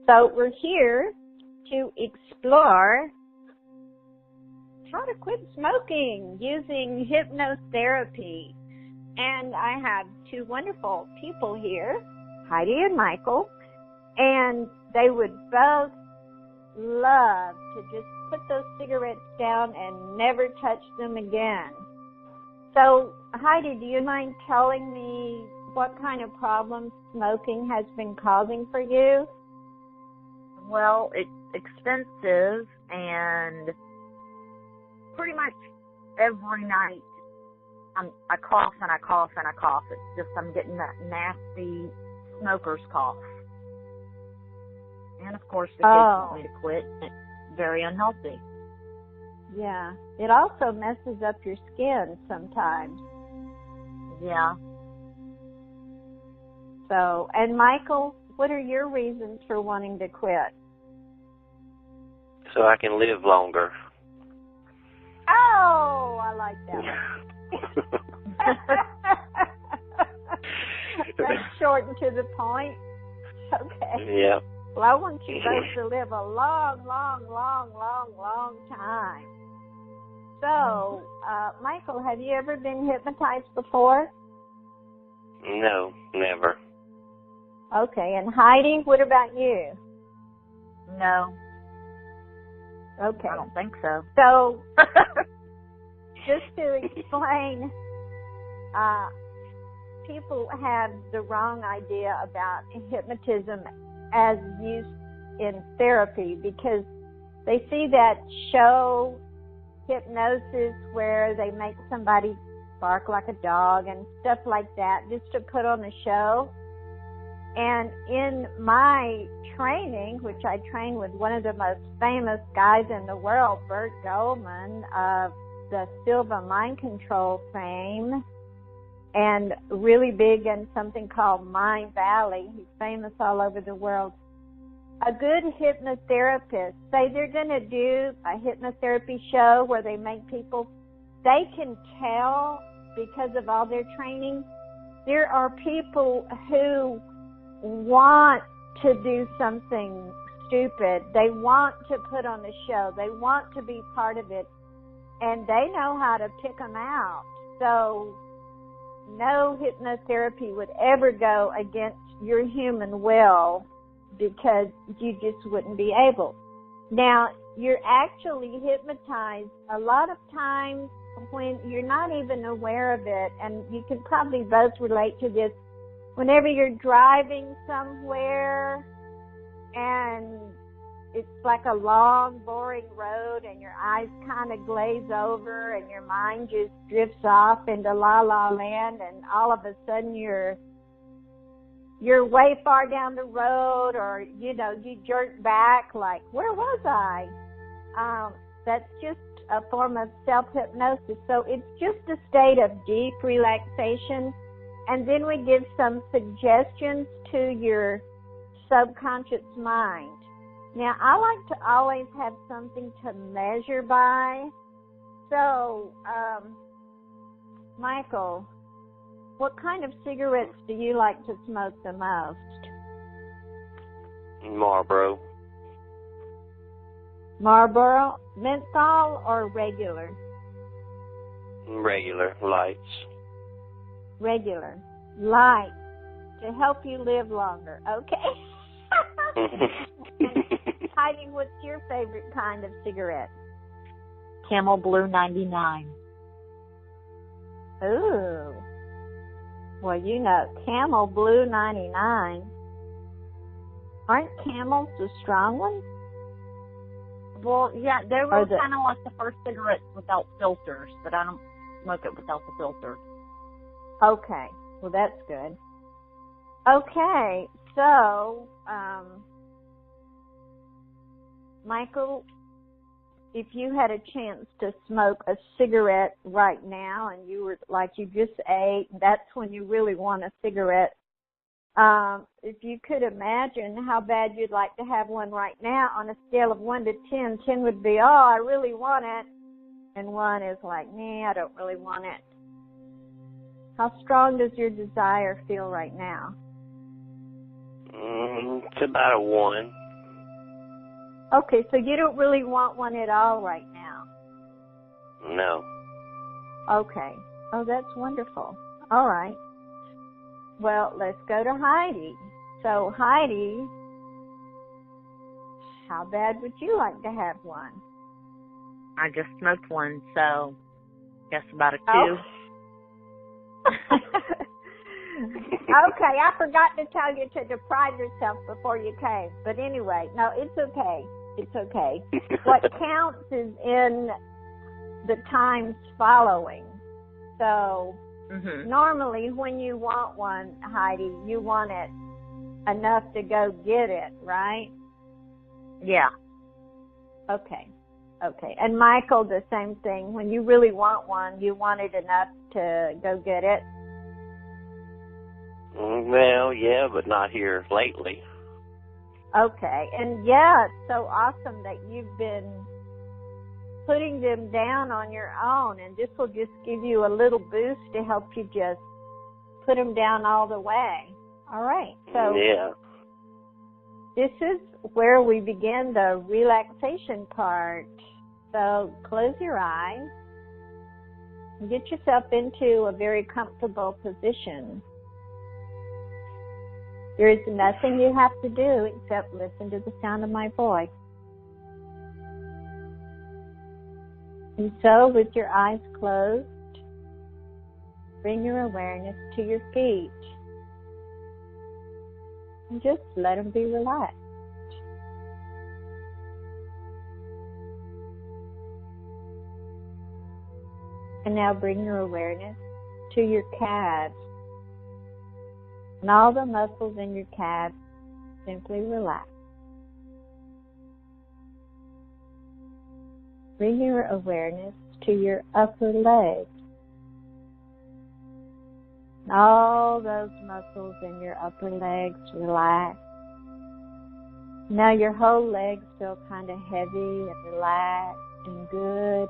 So we're here to explore how to quit smoking using hypnotherapy. And I have two wonderful people here, Heidi and Michael, and they would both love to just put those cigarettes down and never touch them again. So, Heidi, do you mind telling me what kind of problems smoking has been causing for you? Well, it's expensive, and pretty much every night I cough and I cough and I cough. It's just I'm getting that nasty smoker's cough. And, of course, the kids want me to quit. It's very unhealthy. Yeah. It also messes up your skin sometimes. Yeah. So, and Michael, what are your reasons for wanting to quit? So I can live longer. Oh, I like that one. That's short and to the point. Okay. Yeah. Well, I want you both to live a long, long, long, long, long time. So, Michael, have you ever been hypnotized before? No, never. Okay, and Heidi, what about you? No. Okay. I don't think so. So, just to explain, people have the wrong idea about hypnotism as used in therapy because they see that show Hypnosis where they make somebody bark like a dog and stuff like that just to put on a show. And in my training, which I trained with one of the most famous guys in the world, Bert Goldman of the Silva Mind Control fame, and really big in something called Mind Valley. He's famous all over the world. A good hypnotherapist, say they're going to do a hypnotherapy show where they make people, they can tell because of all their training, there are people who want to do something stupid. They want to put on a show. They want to be part of it. And they know how to pick them out. So no hypnotherapy would ever go against your human will because you just wouldn't be able. Now, you're actually hypnotized a lot of times when you're not even aware of it, and you can probably both relate to this. Whenever you're driving somewhere and it's like a long, boring road and your eyes kind of glaze over and your mind just drifts off into la la land, and all of a sudden you're way far down the road, or, you jerk back like, where was I? That's just a form of self-hypnosis. So it's just a state of deep relaxation. And then we give some suggestions to your subconscious mind. Now, I like to always have something to measure by. So, Michael, what kind of cigarettes do you like to smoke the most? Marlboro. Marlboro, menthol, or regular? Regular, lights. Regular, light, to help you live longer. Okay. Heidi, what's your favorite kind of cigarette? Camel Blue 99. Ooh. Well, Camel Blue 99. Aren't Camels the strong ones? Well, yeah, they were kind of like the first cigarettes without filters, but I don't smoke it without the filter. Okay. Well, that's good. Okay. So, Michael, if you had a chance to smoke a cigarette right now and you were like you just ate, that's when you really want a cigarette. If you could imagine how bad you'd like to have one right now on a scale of 1 to 10, 10 would be, oh, I really want it, and 1 is like, nah, I don't really want it. How strong does your desire feel right now? It's about a 1. Okay, so you don't really want one at all right now. No. Okay. Oh, that's wonderful. All right. Well, let's go to Heidi. So, Heidi, how bad would you like to have one? I just smoked one, so guess about a 2. Oh. Okay, I forgot to tell you to deprive yourself before you came. But anyway, no, it's okay. It's okay. What counts is in the times following. So normally when you want one, Heidi, you want it enough to go get it, right? Yeah. Okay. Okay. And Michael, the same thing. When you really want one, you want it enough to go get it? Well, yeah, but not here lately. Okay. And yeah, it's so awesome that you've been putting them down on your own, and this will just give you a little boost to help you just put them down all the way. All right. So yeah. This is where we begin the relaxation part. So close your eyes and get yourself into a very comfortable position. There is nothing you have to do except listen to the sound of my voice. And so with your eyes closed, bring your awareness to your feet. And just let them be relaxed. And now bring your awareness to your calves. And all the muscles in your calves simply relax. Bring your awareness to your upper legs. And all those muscles in your upper legs relax. Now your whole legs feel kind of heavy and relaxed and good.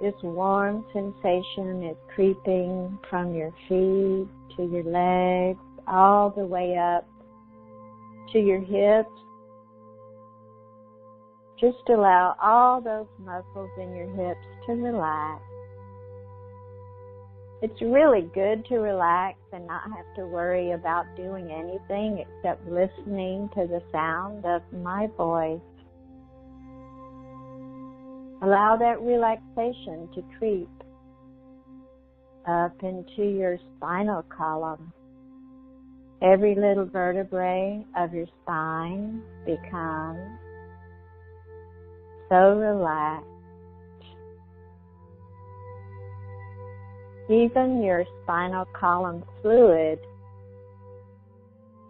This warm sensation is creeping from your feet to your legs, all the way up to your hips. Just allow all those muscles in your hips to relax. It's really good to relax and not have to worry about doing anything except listening to the sound of my voice. Allow that relaxation to creep up into your spinal column. Every little vertebrae of your spine becomes so relaxed. Even your spinal column fluid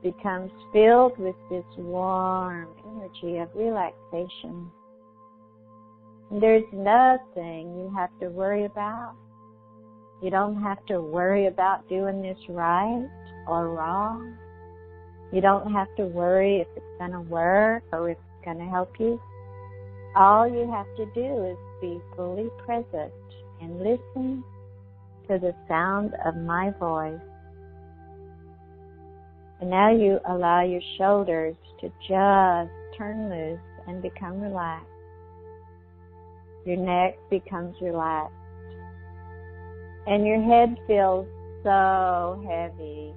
becomes filled with this warm energy of relaxation. There's nothing you have to worry about. You don't have to worry about doing this right or wrong. You don't have to worry if it's going to work or if it's going to help you. All you have to do is be fully present and listen to the sound of my voice. And now you allow your shoulders to just turn loose and become relaxed. Your neck becomes relaxed. And your head feels so heavy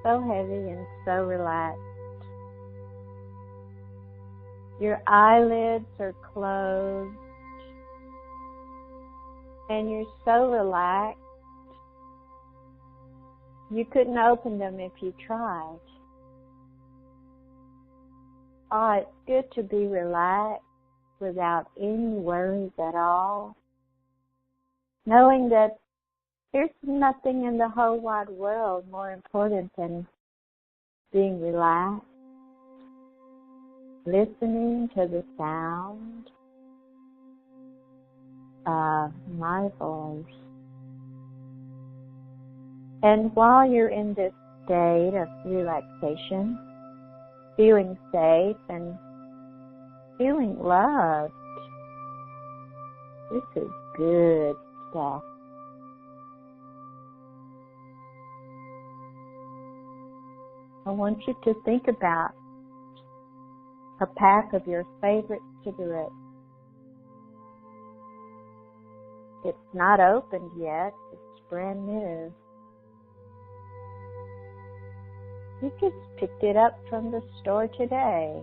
and so relaxed. Your eyelids are closed and you're so relaxed you couldn't open them if you tried. Oh, it's good to be relaxed without any worries at all, knowing that there's nothing in the whole wide world more important than being relaxed, listening to the sound of my voice. And while you're in this state of relaxation, feeling safe and feeling loved, this is good stuff. I want you to think about a pack of your favorite cigarettes. It's not opened yet. It's brand new. You just picked it up from the store today.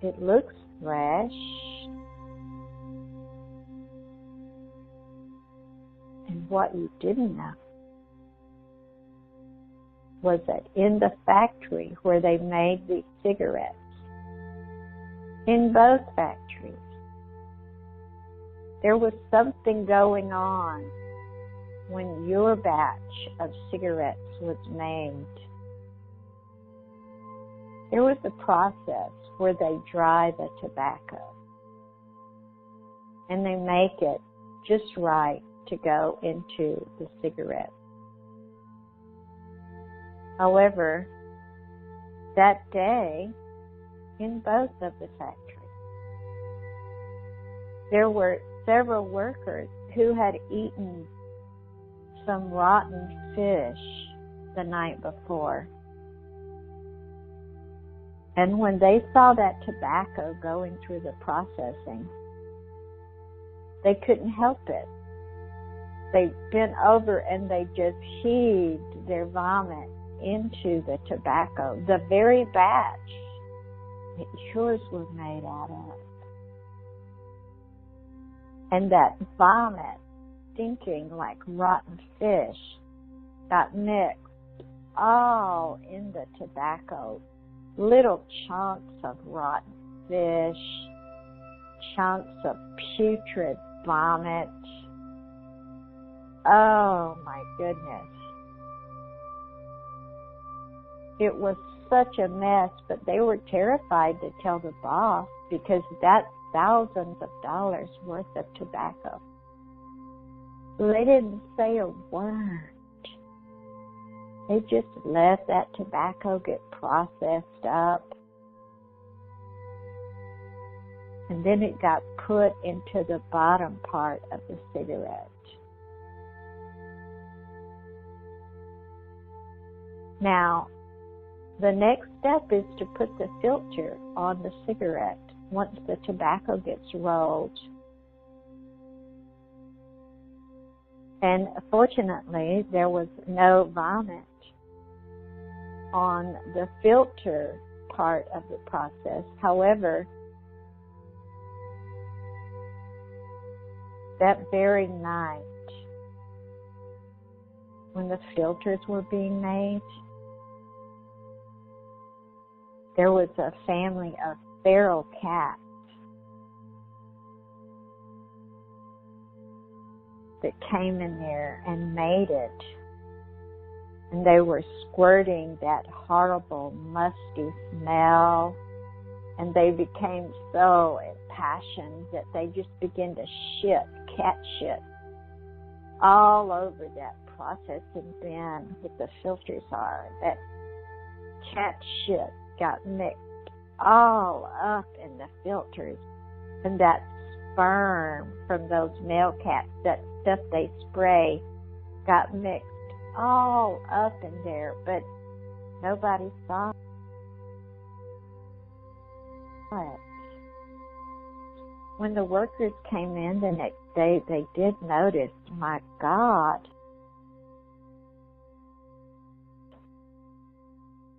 It looks fresh. And what you didn't know was that in the factory where they made these cigarettes, in both factories, there was something going on when your batch of cigarettes was made. There was a process where they dry the tobacco and they make it just right to go into the cigarette. However, that day, in both of the factories, there were several workers who had eaten some rotten fish the night before. And when they saw that tobacco going through the processing, they couldn't help it. They bent over and they just heaved their vomit into the tobacco, the very batch that yours were made out of. And that vomit, stinking like rotten fish, got mixed all in the tobacco. Little chunks of rotten fish, chunks of putrid vomit. Oh my goodness. It was such a mess, but they were terrified to tell the boss because that's thousands of dollars worth of tobacco. They didn't say a word. They just let that tobacco get processed up. And then it got put into the bottom part of the cigarette. Now, the next step is to put the filter on the cigarette once the tobacco gets rolled. And fortunately, there was no vomit on the filter part of the process. However, that very night, when the filters were being made, there was a family of feral cats that came in there and made it. And they were squirting that horrible, musty smell. And they became so impassioned that they just began to shit, cat shit, all over that processing bin where the filters are. That cat shit got mixed all up in the filters. And that sperm from those male cats, that stuff they spray, got mixed all up in there, but nobody saw it. When the workers came in the next day, they did notice, my God,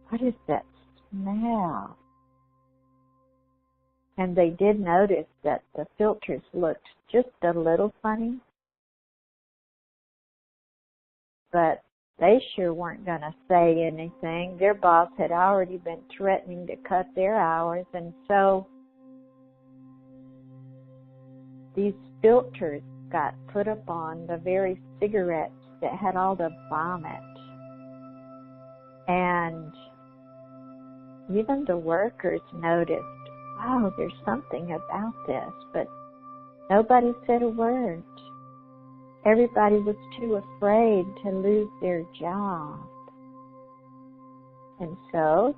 what is that smell? And they did notice that the filters looked just a little funny, but they sure weren't going to say anything. Their boss had already been threatening to cut their hours, and so these filters got put upon the very cigarettes that had all the vomit. And even the workers noticed, wow, there's something about this, but nobody said a word. Everybody was too afraid to lose their job. And so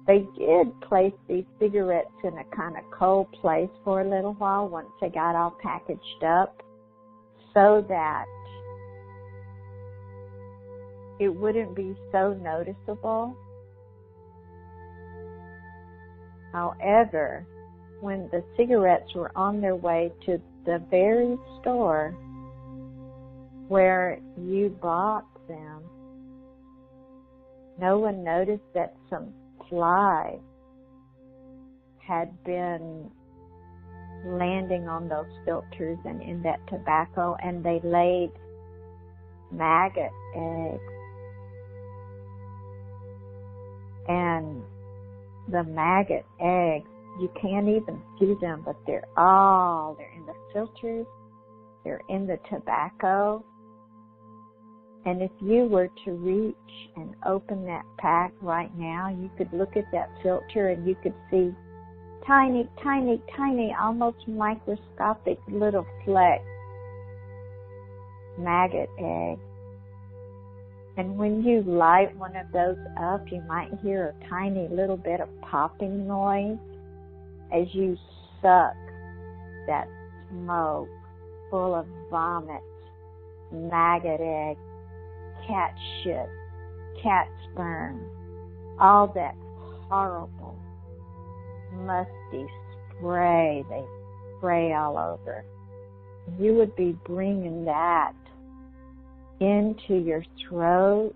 they did place these cigarettes in a kind of cold place for a little while once they got all packaged up so that it wouldn't be so noticeable. However, when the cigarettes were on their way to the very store where you bought them, no one noticed that some flies had been landing on those filters and in that tobacco, and they laid maggot eggs. And the maggot eggs, you can't even see them, but they're in the filters, they're in the tobacco. And if you were to reach and open that pack right now, you could look at that filter and you could see tiny, tiny, tiny, almost microscopic little flecks, maggot eggs. And when you light one of those up, you might hear a tiny little bit of popping noise as you suck that smoke full of vomit, maggot eggs, cat shit, cat sperm, all that horrible, musty spray they spray all over. You would be bringing that into your throat,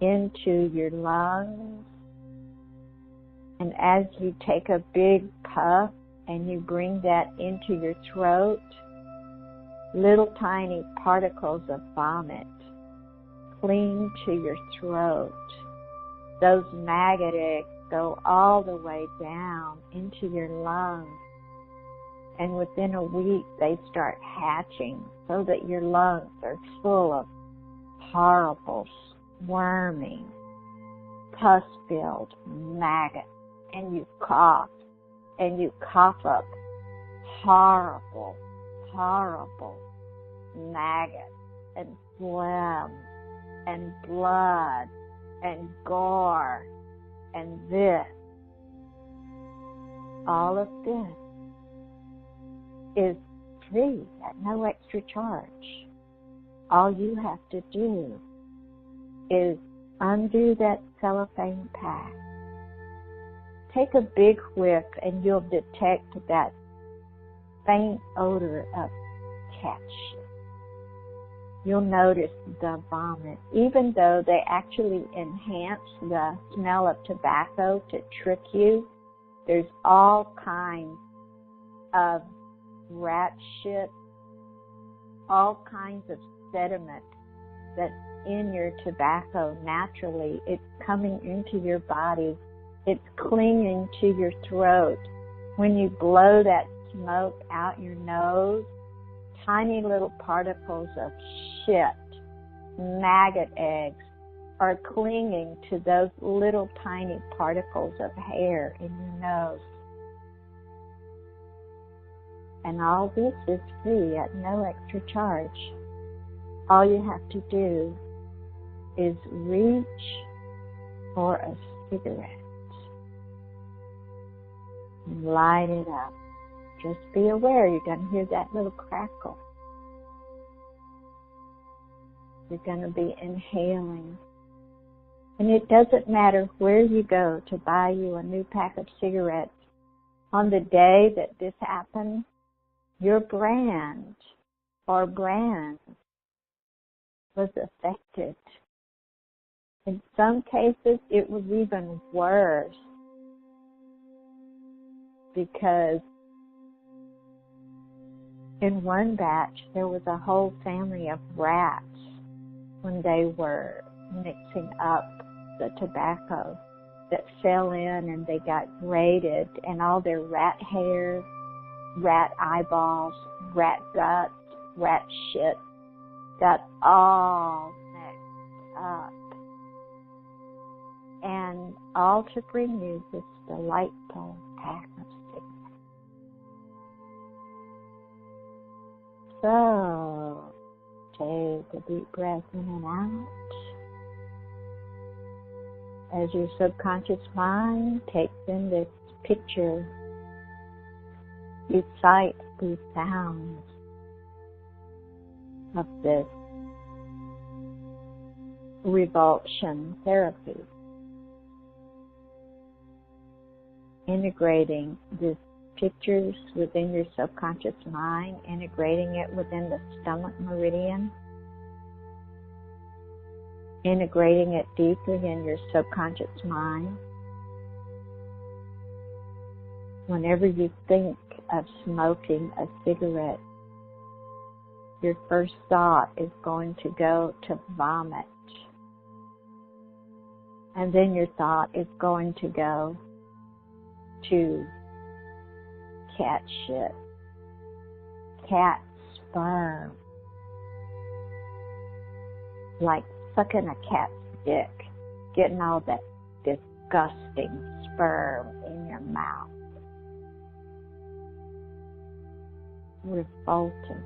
into your lungs, and as you take a big puff and you bring that into your throat, little tiny particles of vomit cling to your throat. Those maggot eggs go all the way down into your lungs, and within a week they start hatching so that your lungs are full of horrible, squirming, pus-filled maggots, and you cough up horrible, horrible maggots and phlegm and blood and gore and this. All of this is free at no extra charge. All you have to do is undo that cellophane pack. Take a big whiff and you'll detect that faint odor of cat shit. You'll notice the vomit, even though they actually enhance the smell of tobacco to trick you. There's all kinds of rat shit, all kinds of sediment that's in your tobacco naturally. It's coming into your body. It's clinging to your throat. When you blow that smoke out your nose, tiny little particles of shit, maggot eggs, are clinging to those little tiny particles of hair in your nose. And all this is free at no extra charge. All you have to do is reach for a cigarette and light it up. Just be aware you're going to hear that little crackle. You're going to be inhaling. And it doesn't matter where you go to buy you a new pack of cigarettes. On the day that this happened, your brand or brands was affected. In some cases, it was even worse because in one batch, there was a whole family of rats when they were mixing up the tobacco that fell in and they got grated, and all their rat hair, rat eyeballs, rat guts, rat shit got all mixed up. And all to bring you this delightful pack of cigarettes. So, take a deep breath in and out. As your subconscious mind takes in this picture, you sight these sounds of this revulsion therapy. Integrating these pictures within your subconscious mind, integrating it within the stomach meridian, integrating it deeply in your subconscious mind. Whenever you think of smoking a cigarette, your first thought is going to go to vomit. And then your thought is going to go to cat shit, cat sperm, like sucking a cat's dick, getting all that disgusting sperm in your mouth. Revolting.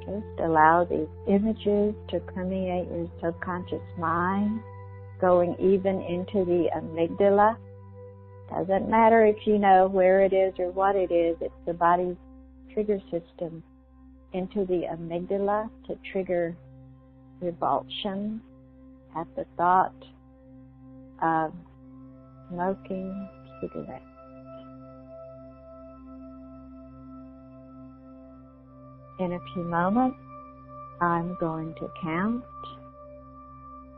Just allow these images to permeate your subconscious mind, going even into the amygdala. Doesn't matter if you know where it is or what it is, it's the body's trigger system, into the amygdala to trigger revulsion at the thought of smoking cigarettes. In a few moments, I'm going to count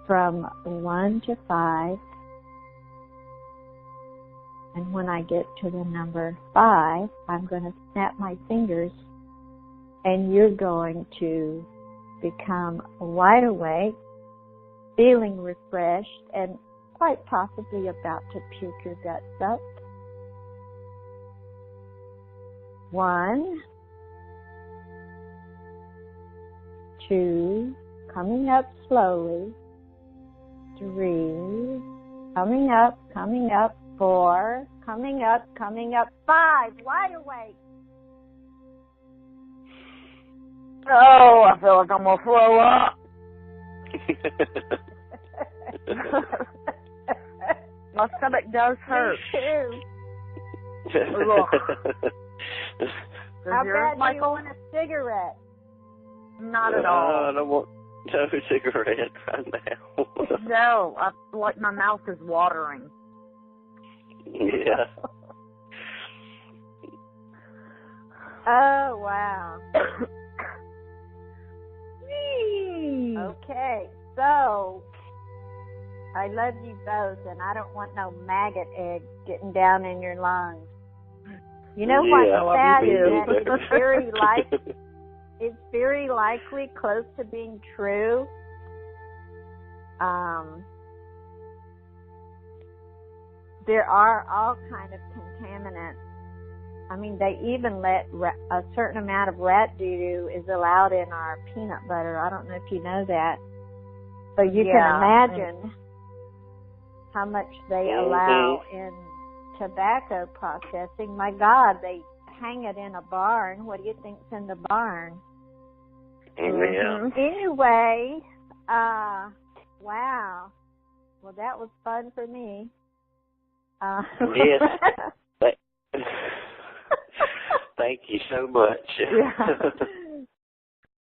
from 1 to 5. And when I get to the number 5, I'm going to snap my fingers and you're going to become wide awake, feeling refreshed, and quite possibly about to puke your guts up. 1, 2, coming up slowly. 3, coming up. 4, coming up. 5, wide awake. Oh, I feel like I'm going to throw up. My stomach does hurt. Me too. How bad do you want a cigarette? Not at all. I don't want no cigarette right now. No, like my mouth is watering. Yeah. Oh, wow. Okay, so I love you both, and I don't want no maggot eggs getting down in your lungs. You know what's sad is that it's very likely close to being true. There are all kind of contaminants. I mean, they even let a certain amount of rat doo-doo is allowed in our peanut butter. I don't know if you know that. But you can imagine how much they allow in tobacco processing. My God, they hang it in a barn. What do you think's in the barn? Yeah. Anyway, wow. Well, that was fun for me. Yes. Thank you so much. Yeah.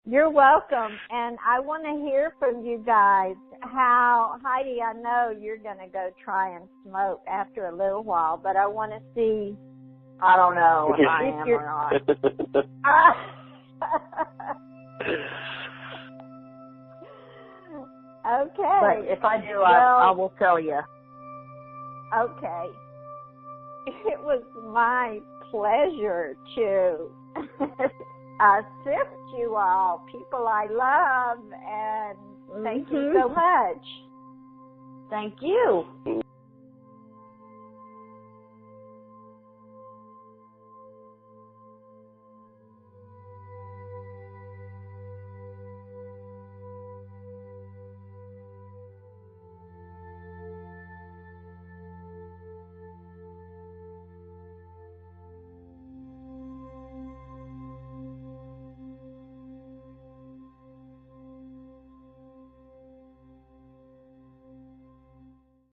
You're welcome. And I want to hear from you guys how, Heidi, I know you're going to go try and smoke after a little while, but I want to see. I don't know if I am or not. Okay. But if I do, I will tell you. Okay. It was my pleasure to assist you all, people I love, and thank you so much. Thank you.